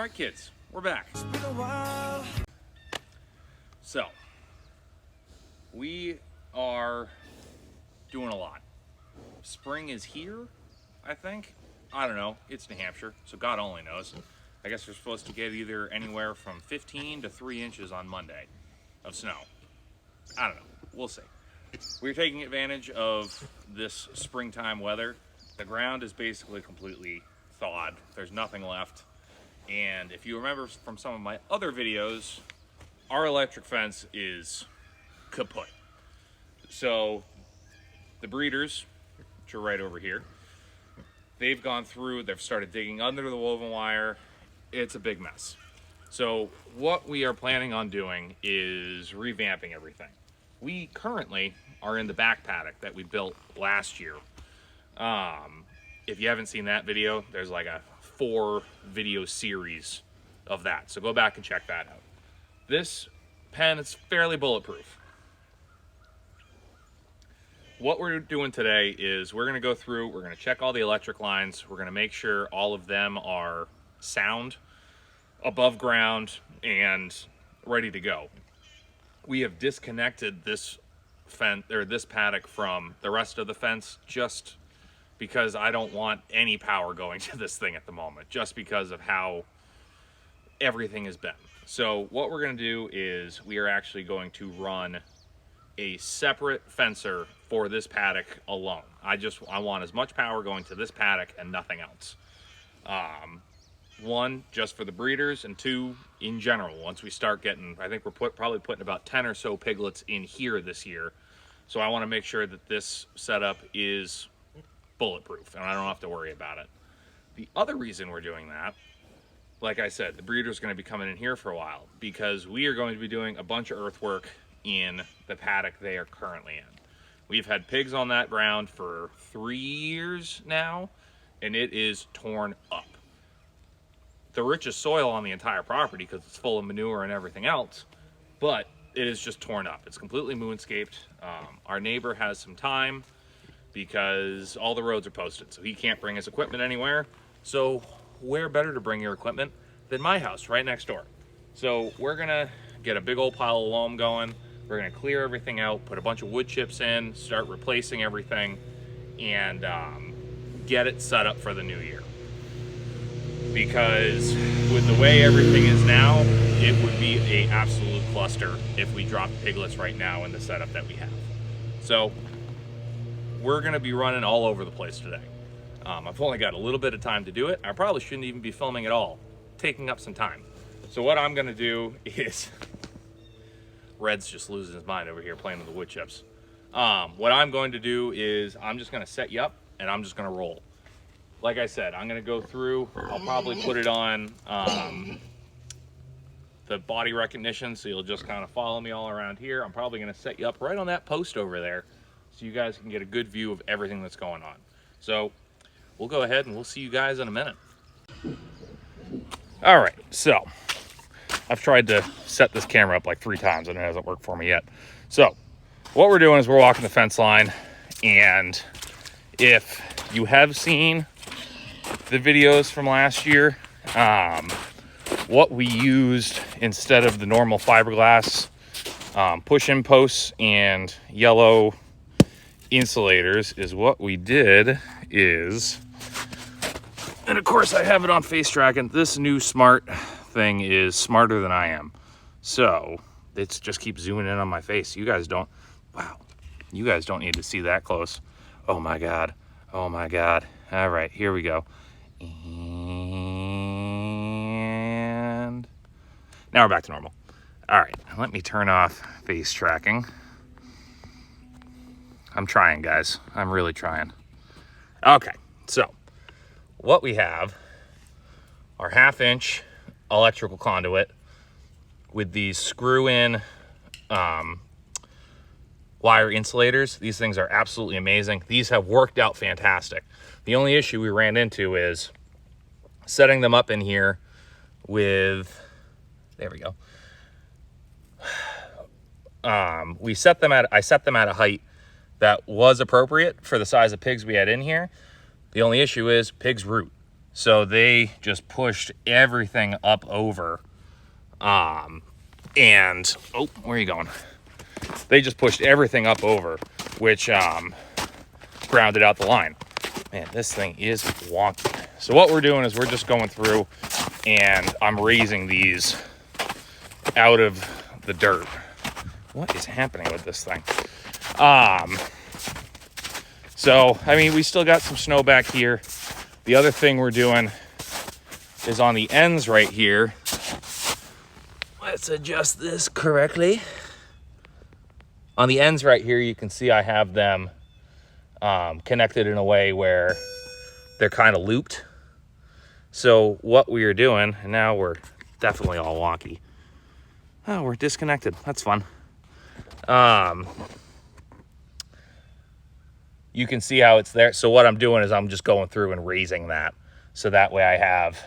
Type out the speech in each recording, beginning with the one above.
right, kids, we're back. It's been a while. So, we are doing a lot. Spring is here, I think. I don't know. It's New Hampshire, so God only knows. I guess we're supposed to get either anywhere from 15 to 3 inches on Monday of snow. I don't know. We'll see. We're taking advantage of this springtime weather. The ground is basically completely thawed. There's nothing left. And if you remember from some of my other videos, our electric fence is kaput. So the breeders, which are right over here, they've gone through, they've started digging under the woven wire. It's a big mess. So what we are planning on doing is revamping everything. We currently are in the back paddock that we built last year. If you haven't seen that video, there's like a 4 video series of that. So go back and check that out. This pen is fairly bulletproof. What we're doing today is we're going to go through, we're going to check all the electric lines. We're going to make sure all of them are sound, above ground, and ready to go. We have disconnected this fence or this paddock from the rest of the fence just because I don't want any power going to this thing at the moment, just because of how everything has been. So what we're going to do is we are actually going to run a separate fencer for this paddock alone. I want as much power going to this paddock and nothing else. 1, just for the breeders, and 2, in general. Once we start getting, I think we're probably putting about 10 or so piglets in here this year. So I want to make sure that this setup is bulletproof and I don't have to worry about it. The other reason we're doing that, like I said, the breeder's going to be coming in here for a while because we are going to be doing a bunch of earthwork in the paddock they are currently in. We've had pigs on that ground for 3 years now, and it is torn up. The richest soil on the entire property because it's full of manure and everything else, but it is just torn up. It's completely moonscaped. Our neighbor has some time because all the roads are posted, so he can't bring his equipment anywhere. So where better to bring your equipment than my house right next door? So we're gonna get a big old pile of loam going. We're gonna clear everything out, put a bunch of wood chips in, start replacing everything, and get it set up for the new year. Because with the way everything is now, it would be an absolute cluster if we dropped piglets right now in the setup that we have. So we're gonna be running all over the place today. I've only got a little bit of time to do it. I probably shouldn't even be filming at all, taking up some time. So what I'm gonna do is, Red's just losing his mind over here playing with the wood chips. What I'm going to do is I'm just gonna set you up and I'm just gonna roll. Like I said, I'm gonna go through, I'll probably put it on the body recognition, so you'll just kind of follow me all around here. I'm probably gonna set you up right on that post over there so you guys can get a good view of everything that's going on. So we'll go ahead and we'll see you guys in a minute. All right, so I've tried to set this camera up like 3 times and it hasn't worked for me yet. So what we're doing is we're walking the fence line, and if you have seen the videos from last year, what we used instead of the normal fiberglass push-in posts and yellow insulators is what we did is, and of course I have it on face tracking, this new smart thing is smarter than I am, so it just keeps zooming in on my face. You guys don't, wow, you guys don't need to see that close. Oh my god, oh my god. All right, here we go. And now we're back to normal. All right, let me turn off face tracking. I'm trying, guys. I'm really trying. Okay, so what we have are 1/2-inch electrical conduit with these screw-in wire insulators. These things are absolutely amazing. These have worked out fantastic. The only issue we ran into is setting them up in here with, there we go. I set them at a height that was appropriate for the size of pigs we had in here. The only issue is pigs root. So they just pushed everything up over. And, oh, where are you going? They just pushed everything up over, which grounded out the line. Man, this thing is wonky. So what we're doing is we're just going through and I'm raising these out of the dirt. What is happening with this thing? So, I mean, we still got some snow back here. The other thing we're doing is on the ends right here. Let's adjust this correctly. On the ends right here, you can see I have them connected in a way where they're kind of looped. So what we are doing, and now we're definitely all wonky. Oh, we're disconnected. That's fun. You can see how it's there. So what I'm doing is I'm just going through and raising that. So that way I have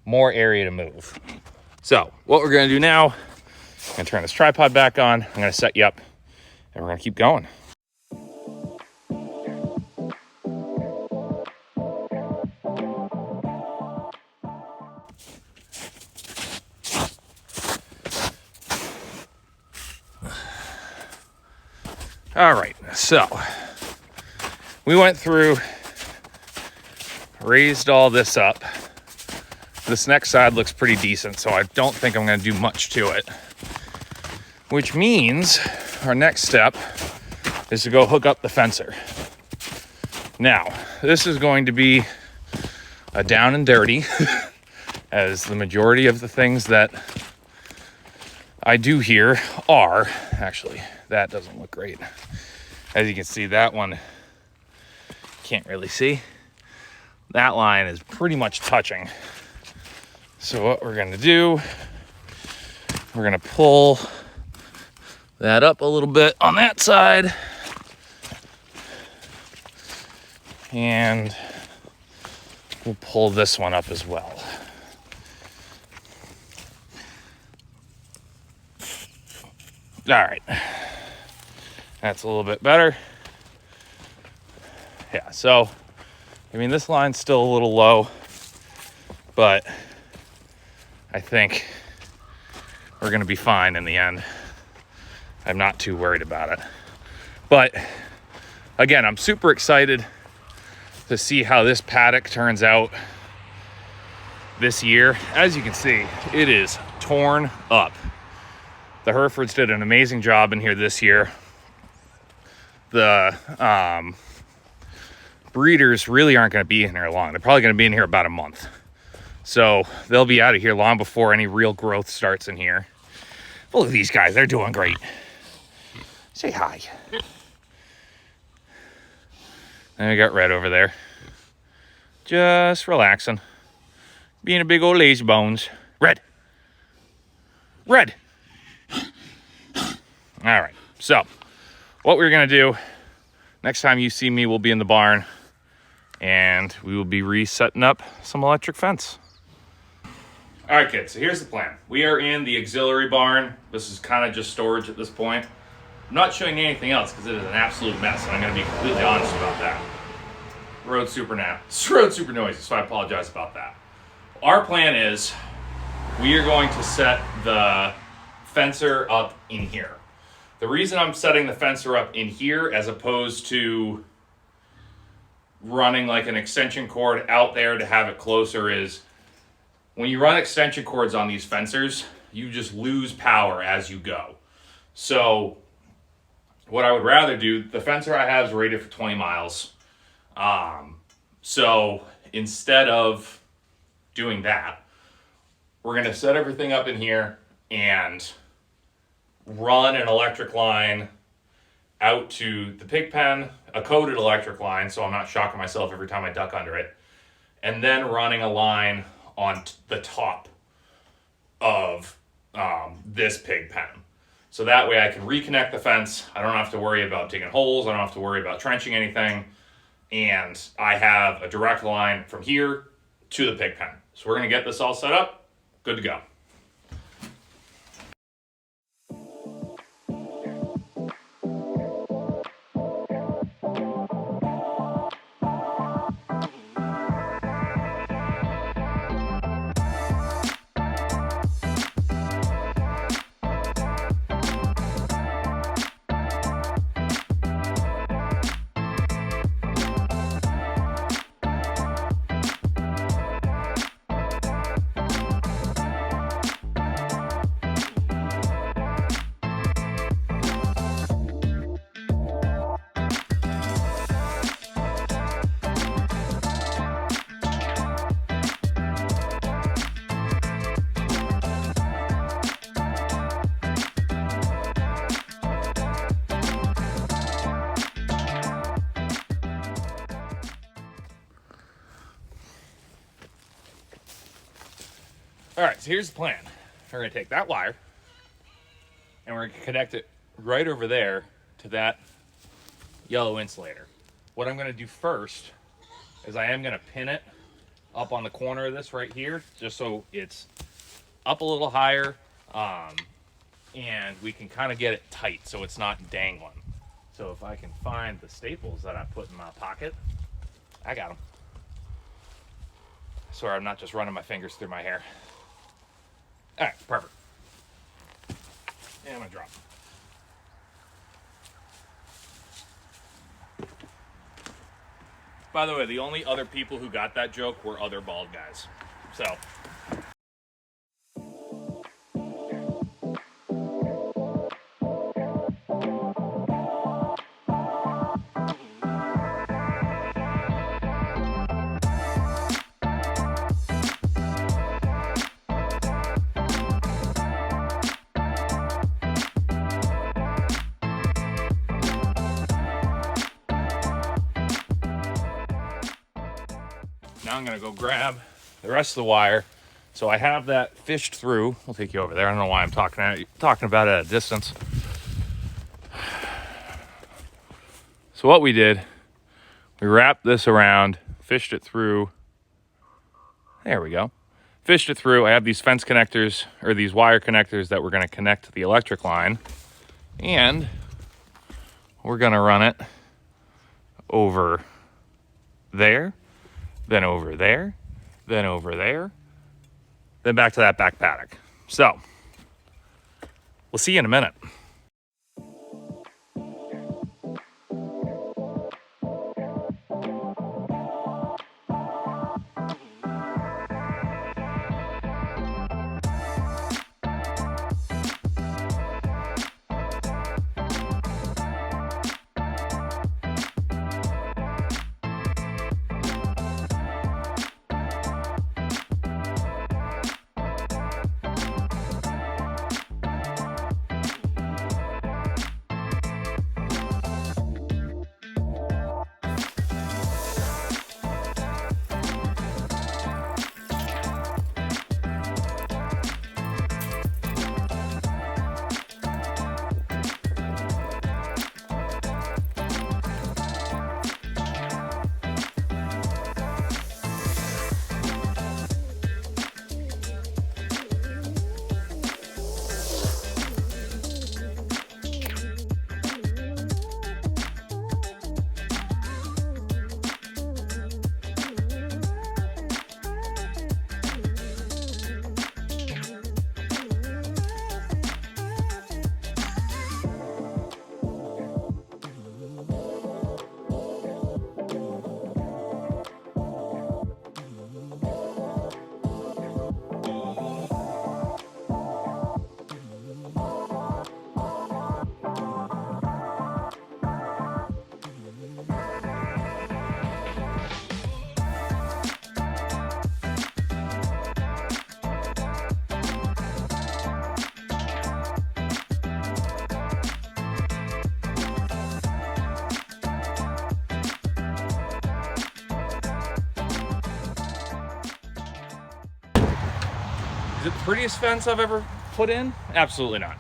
more area to move. So what we're going to do now, I'm going to turn this tripod back on. I'm going to set you up and we're going to keep going. All right, so we went through, raised all this up. This next side looks pretty decent, so I don't think I'm going to do much to it. Which means our next step is to go hook up the fencer. Now, this is going to be a down and dirty, as the majority of the things that I do here are. Actually, that doesn't look great. As you can see, that one, can't really see. That line is pretty much touching. So what we're gonna do, we're gonna pull that up a little bit on that side. And we'll pull this one up as well. All right, that's a little bit better. Yeah, so, I mean, this line's still a little low, but I think we're gonna be fine in the end. I'm not too worried about it. But again, I'm super excited to see how this paddock turns out this year. As you can see, it is torn up. The Herefords did an amazing job in here this year. The breeders really aren't going to be in here long. They're probably going to be in here about a month. So they'll be out of here long before any real growth starts in here. Look at these guys. They're doing great. Say hi. And we got Red over there. Just relaxing. Being a big old lazy bones. Red. Red. All right, so what we're gonna do, next time you see me, we'll be in the barn and we will be resetting up some electric fence. All right, kids, so here's the plan. We are in the auxiliary barn. This is kind of just storage at this point. I'm not showing you anything else because it is an absolute mess, and I'm gonna be completely honest about that. Road's super noisy, so I apologize about that. Our plan is we are going to set the fencer up in here. The reason I'm setting the fencer up in here as opposed to running like an extension cord out there to have it closer is when you run extension cords on these fencers, you just lose power as you go. So what I would rather do, the fencer I have is rated for 20 miles. So instead of doing that, we're going to set everything up in here and run an electric line out to the pig pen, a coded electric line, so I'm not shocking myself every time I duck under it, and then running a line on the top of this pig pen. So that way I can reconnect the fence. I don't have to worry about digging holes. I don't have to worry about trenching anything. And I have a direct line from here to the pig pen. So we're going to get this all set up. Good to go. All right, so here's the plan. We're gonna take that wire and we're gonna connect it right over there to that yellow insulator. What I'm gonna do first is I am gonna pin it up on the corner of this right here, just so it's up a little higher, and we can kind of get it tight so it's not dangling. So if I can find the staples that I put in my pocket, I got them. I swear I'm not just running my fingers through my hair. All right, perfect. And I'm gonna drop. By the way, the only other people who got that joke were other bald guys. So. Now I'm gonna go grab the rest of the wire. So I have that fished through. We'll take you over there. I don't know why I'm talking about it at a distance. So what we did, we wrapped this around, fished it through. There we go. Fished it through. I have these fence connectors, or these wire connectors that we're gonna connect to the electric line. And we're gonna run it over there, then over there, then over there, then back to that back paddock. So, we'll see you in a minute. Is it the prettiest fence I've ever put in? Absolutely not.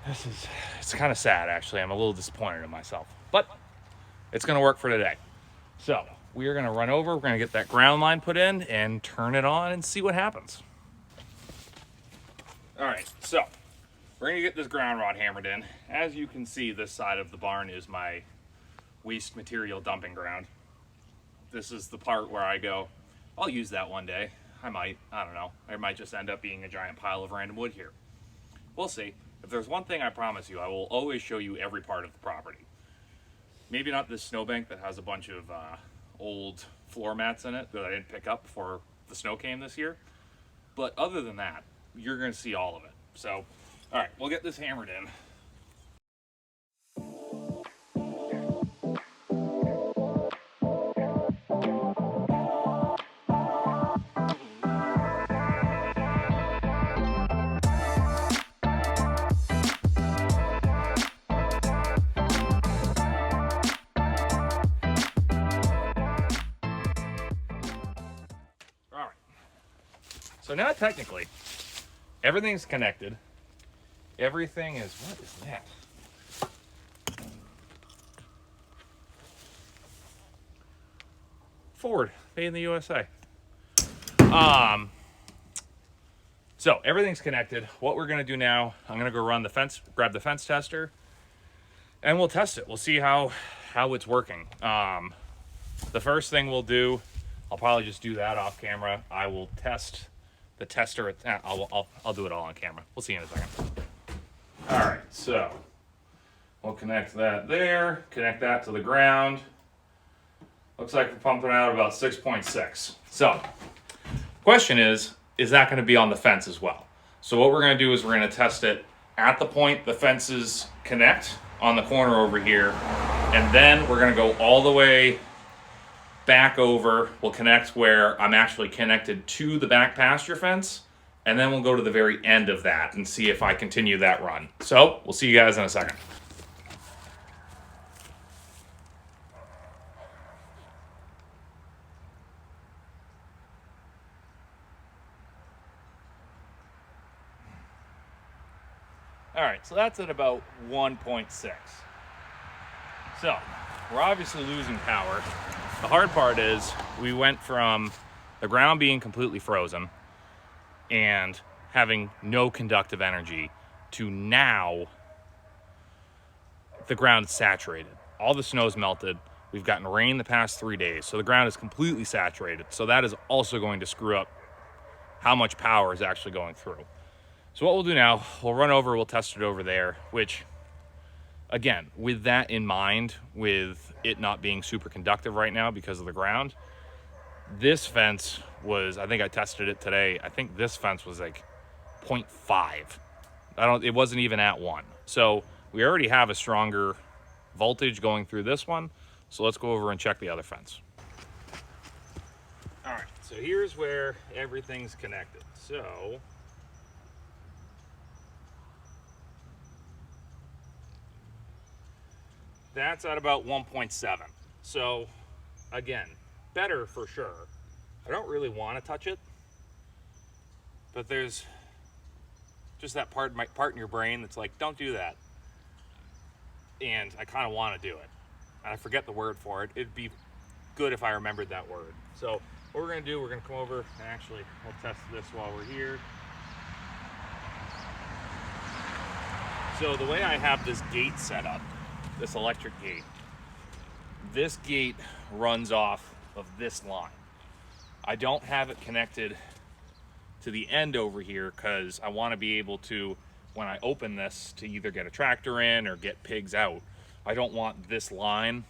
It's kind of sad, actually. I'm a little disappointed in myself, but it's gonna work for today. So we are gonna run over, we're gonna get that ground line put in and turn it on and see what happens. All right, so we're gonna get this ground rod hammered in. As you can see, this side of the barn is my waste material dumping ground. This is the part where I go, I'll use that one day. I don't know. It might just end up being a giant pile of random wood here. We'll see. If there's one thing I promise you, I will always show you every part of the property. Maybe not this snowbank that has a bunch of old floor mats in it that I didn't pick up before the snow came this year. But other than that, you're gonna see all of it. So, all right, we'll get this hammered in. So now technically, everything's connected. Everything is, what is that? Ford, made in the USA. So everything's connected. What we're gonna do now, I'm gonna go run the fence, grab the fence tester, and we'll test it. We'll see how it's working. The first thing we'll do, I'll probably just do that off camera. I will test the tester. I'll do it all on camera. We'll see you in a second. All right, so we'll connect that there, connect that to the ground. Looks like we're pumping out about 6.6. So, question is that going to be on the fence as well? So what we're going to do is we're going to test it at the point the fences connect on the corner over here, and then we're going to go all the way back over. We'll connect where I'm actually connected to the back pasture fence, and then we'll go to the very end of that and see if I continue that run. So we'll see you guys in a second. All right, so that's at about 1.6. So we're obviously losing power. The hard part is we went from the ground being completely frozen and having no conductive energy to now the ground is saturated. All the snow's melted. We've gotten rain the past 3 days, so the ground is completely saturated. So that is also going to screw up how much power is actually going through. So what we'll do now, we'll run over, we'll test it over there, which, again, with that in mind, with it not being super conductive right now because of the ground, this fence was, I think I tested it today, I think this fence was like 0.5. It wasn't even at 1. So we already have a stronger voltage going through this one. So let's go over and check the other fence. All right, so here's where everything's connected. So that's at about 1.7. So again, better for sure. I don't really want to touch it, but there's just that part in your brain that's like, don't do that. And I kind of want to do it. And I forget the word for it. It'd be good if I remembered that word. So what we're going to do, we're going to come over and actually we'll test this while we're here. So the way I have this gate set up, this electric gate, this gate runs off of this line. I don't have it connected to the end over here because I want to be able to, when I open this, to either get a tractor in or get pigs out. I don't want this line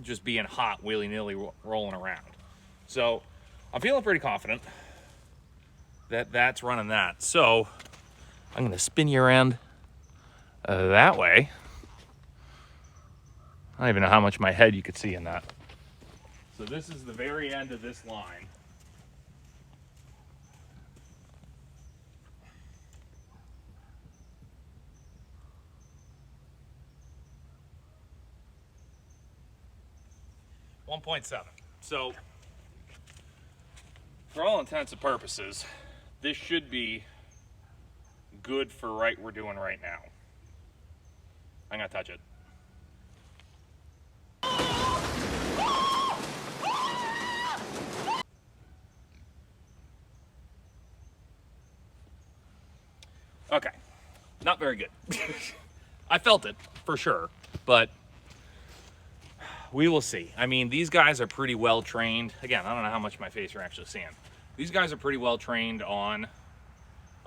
just being hot willy-nilly rolling around. So I'm feeling pretty confident that that's running that. So I'm going to spin you around that way. I don't even know how much my head you could see in that. So this is the very end of this line. .7. So for all intents and purposes, this should be good for what we're doing right now. I'm gonna touch it. Okay, not very good. I felt it for sure, but we will see. I mean, these guys are pretty well trained. Again, I don't know how much my face you're actually seeing. These guys are pretty well trained on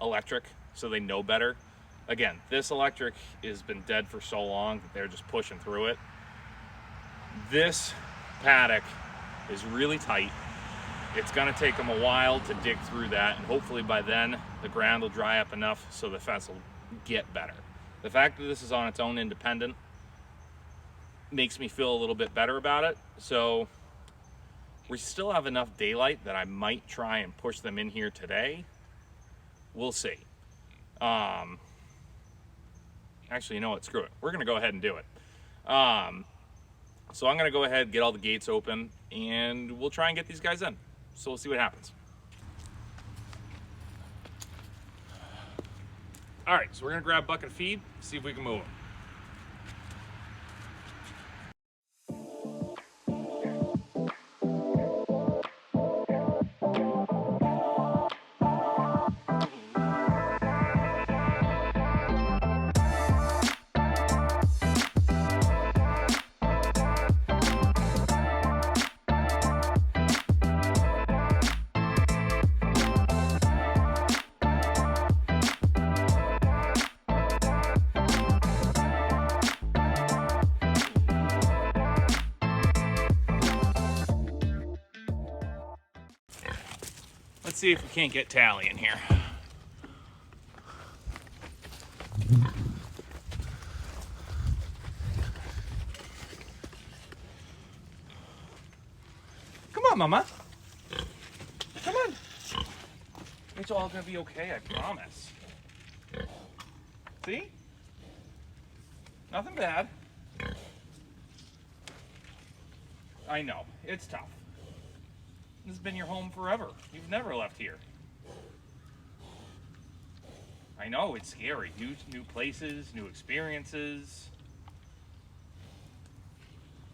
electric, so they know better. Again, this electric has been dead for so long that they're just pushing through it. This paddock is really tight. It's gonna take them a while to dig through that, and hopefully by then the ground will dry up enough so the fence will get better. The fact that this is on its own independent makes me feel a little bit better about it. So we still have enough daylight that I might try and push them in here today. We'll see. Actually, you know what? Screw it. We're gonna go ahead and do it. So I'm gonna go ahead, get all the gates open, and we'll try and get these guys in. So we'll see what happens. All right, so we're gonna grab a bucket of feed, see if we can move them. Let's see if we can't get Tally in here. Come on, Mama. Come on. It's all gonna be okay, I promise. See? Nothing bad. I know, it's tough. This has been your home forever. You've never left here. I know, it's scary. New places, new experiences.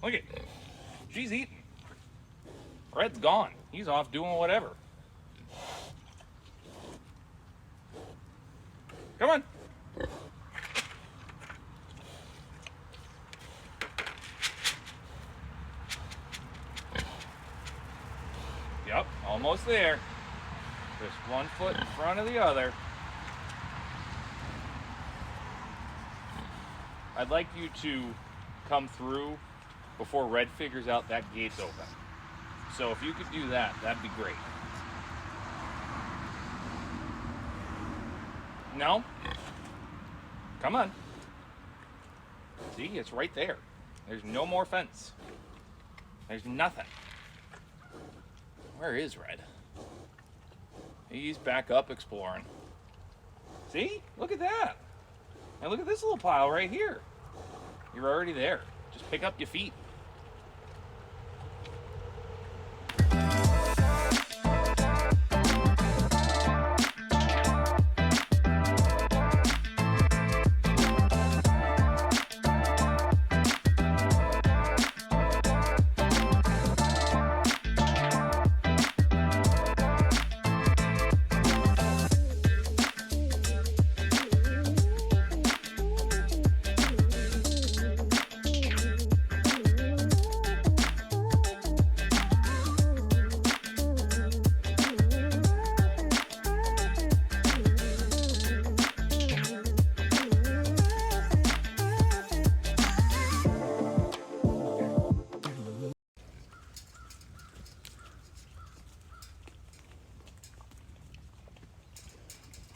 Look at, she's eating. Red's gone. He's off doing whatever. Come on. Yep, almost there. Just one foot in front of the other. I'd like you to come through before Red figures out that gate's open. So if you could do that, that'd be great. No? Come on. See, it's right there. There's no more fence. There's nothing. Where is Red? He's back up exploring. See? Look at that. And look at this little pile right here. You're already there. Just pick up your feet.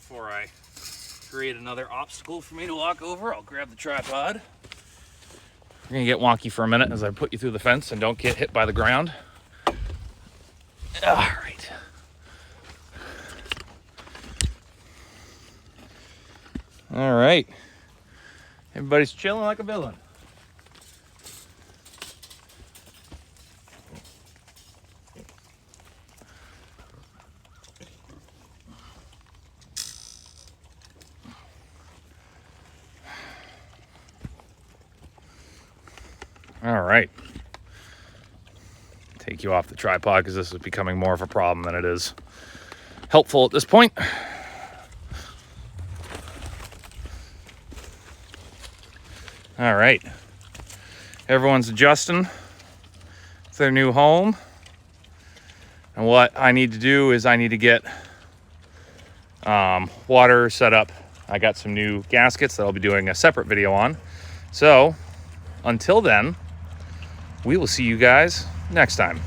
Before I create another obstacle for me to walk over, I'll grab the tripod. You're gonna get wonky for a minute as I put you through the fence and don't get hit by the ground. All right. All right. Everybody's chilling like a villain. All right. Take you off the tripod because this is becoming more of a problem than it is helpful at this point. All right. Everyone's adjusting to their new home. And what I need to do is I need to get water set up. I got some new gaskets that I'll be doing a separate video on. So until then, we will see you guys next time.